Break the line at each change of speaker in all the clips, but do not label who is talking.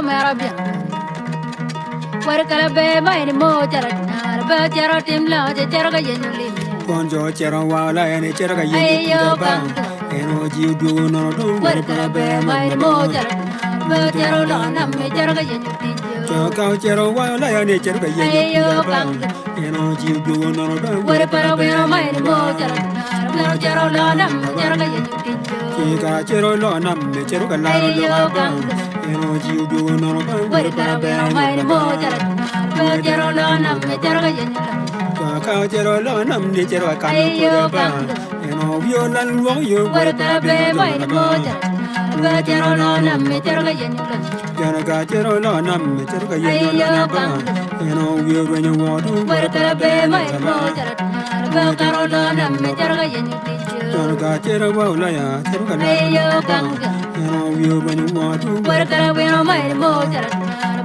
merabia. Warkala be mai mo jarat ba jaratim la jaraga yenuli.
Konjo chero wala ene chero ga yeni ba. Eno ji du no do
Warkala be mai mo jarat ba jaro la nam me jaraga yenuli.
Chaka chero wala ene chero ga yeni ba. Eno ji du no do
Warkala be mai mo jarat ba jaro la nam me jaraga yenuli.
Chika chero lo nam me chero ga la lo ba. Eno ji du no do
Warkala be mai mo jarat ba jaro la nam me jaraga yenuli.
Chaka chero lo nam ni chero ga no ba. Eno viola lo yo
Warkala be mai mo jarat ba jaro la nam me jaraga yenuli.
Chaka chero lo nam me chero ga yeni ba. Eno viola no wadu
Warkala be mai mo jarat ba jaro la nam me jaraga yenuli.
Chaka chero wala ya chero ga la ba. Eno viola no wadu
Warkala be mai mo jarat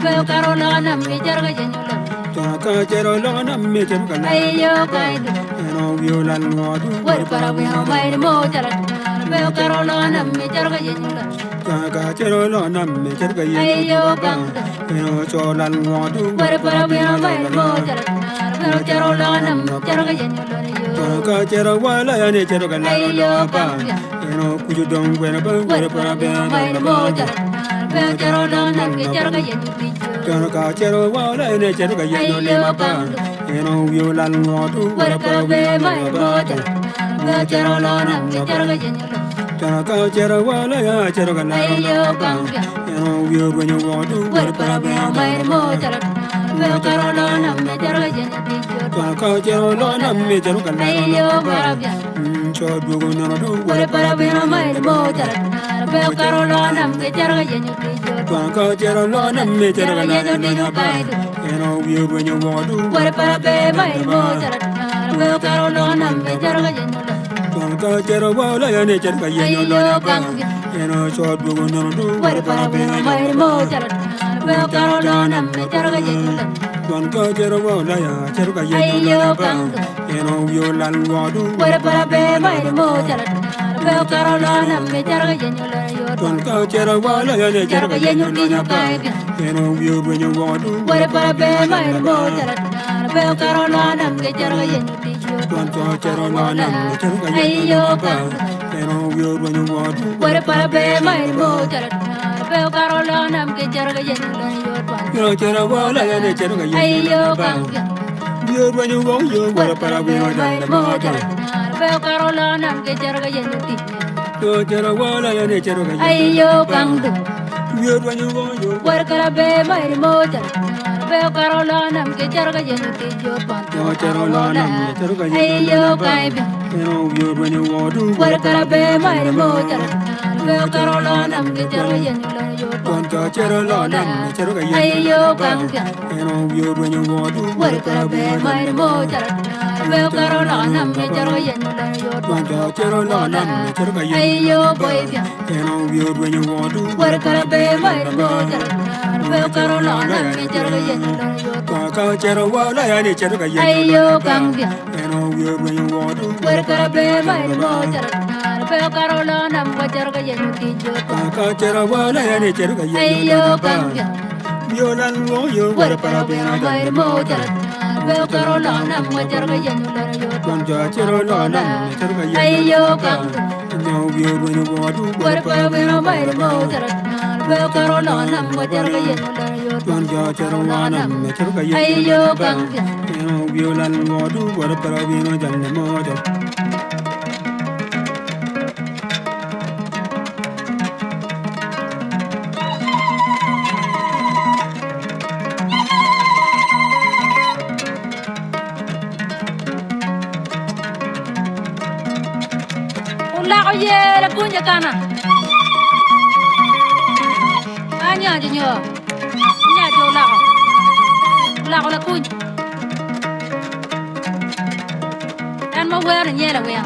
ba jaro la nam me jaraga yenuli.
Chaka chero lo nam me chero ga la Eno viola no wadu
Warkala be mai mo jarat ba jaro la nam me jaraga yenuli.
Chaka chero lo nam me chero ga yeni ba. Eno chola no wadu
Warkala be mai mo jarat ba jaro la nam me jaraga yenuli.
Chaka chero wala ya ne chero ga la ba. Eno kuju dong gwena ba
Warkala be mai mo jarat ba jaro la nam me jaraga yenuli.
Chaka chero wala ya ne chero ga yeni ba. Eno viola no wadu
Warkala be mai mo jarat ba jaro la nam me jaraga yenuli.
Chaka chero wala ya chero ga la ba. Eno viola no wadu
Warkala be mai mo jarat ba jaro la nam me jaraga yenuli.
Chaka chero lo nam me chero ga la ba. Cho du no do
Warkala be mai mo jarat ba jaro la nam me jaraga yenuli.
Chaka chero lo nam me chero ga la ba. Eno viola no wadu
Warkala be mai mo jarat ba jaro la nam me jaraga yenuli.
Chaka chero wala ya ne chero ga yeni ba. Eno cho du no do
Warkala be mai mo jarat ba jaro la nam me jaraga yenuli.
Chaka chero wala ya chero ga yeni ba. Eno viola no wadu
Warkala be mai mo jarat ba jaro la nam me jaraga yenuli.
Chaka chero wala ya ne chero ga yeni ba. Eno viola no wadu
Warkala be mai mo jarat ba jaro la nam me jaraga yenuli.
Chaka chero lo nam me chero ga yeni ba. Eno viola no wadu
Warkala be mai mo jarat ba jaro la nam me jaraga yenuli.
Chaka chero wala ya ne chero ga yeni ba. Viola no wadu Warkala be mai mo jarat
ba jaro la nam me jaraga yenuli.
Chaka chero wala ya ne chero ga yeni
Ayo kangdu
Viola no wadu
Warkala be mai mo jarat ba jaro la nam me jaraga yenuli.
Chaka chero lo nam me chero ga yeni
Ayo
ba.
kaibi
Eno viola no wadu
Warkala be mai mo jarat ba jaro la nam me jaraga yenuli.
Chaka chero lo nam me chero ga yeni
Ayo
ba.
kangdu
Eno viola no wadu
Warkala be mai mo jarat ba jaro la nam me jaraga yenuli.
Chaka chero lo nam me chero ga yeni
Ayo
ba.
boyfia
Eno viola no wadu
Warkala be mai mo jarat ba jaro la nam me jaraga yenuli.
Chaka chero wala ya ne chero ga yeni
Ayo kangdu
Eno viola no wadu
Warkala be mai mo jarat ba jaro la nam me jaraga yenuli.
Chaka chero wala ya ne chero ga yeni
Ayo
ba.
kangdu
Viola no yo
Warkala be mai mo jarat ba jaro la nam me jaraga yenuli.
Chaka chero lo nam me chero ga yeni
Ayo
ba.
kangdu
Eno viola no wadu
Warkala be mai mo jarat ba jaro la nam me jaraga yenuli.
Chaka chero lo nam me chero ga yeni
Ayo
ba.
kangdu
Eno viola no wadu Warkala be no janne mo jarat
Ula ko ye la kunya kana. Anya jinyo. Nya jo la ko. Ula ko la kunya. Dan ma wer nye la wer.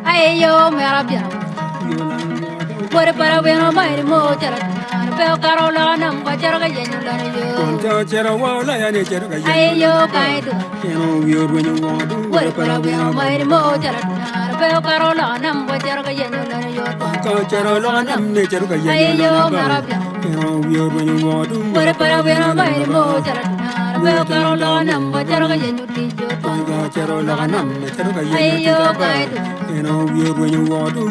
Ay yo me arabia.
Viola no wadu
Por para ver no mai mo jarat. Be karola nam ko jaraga yenyu la yo.
Chaka chero wala ya ne chero ga yeni
Ay yo kai du.
Eno viola no wadu
Por para ver no mai mo jarat. Be karola nam ko jaraga yenyu la yo.
charo lo nam ne charo ka ya
Ayo
lo na
marabia.
ba ro yo ro nyu mo du
Para para vera mai mo chara na be karo lo nam ba chara ga yenu ti jo.
charo lo nam ne charo ka ya
Ayo
lo na ba
kai tu.
ro yo ro nyu mo du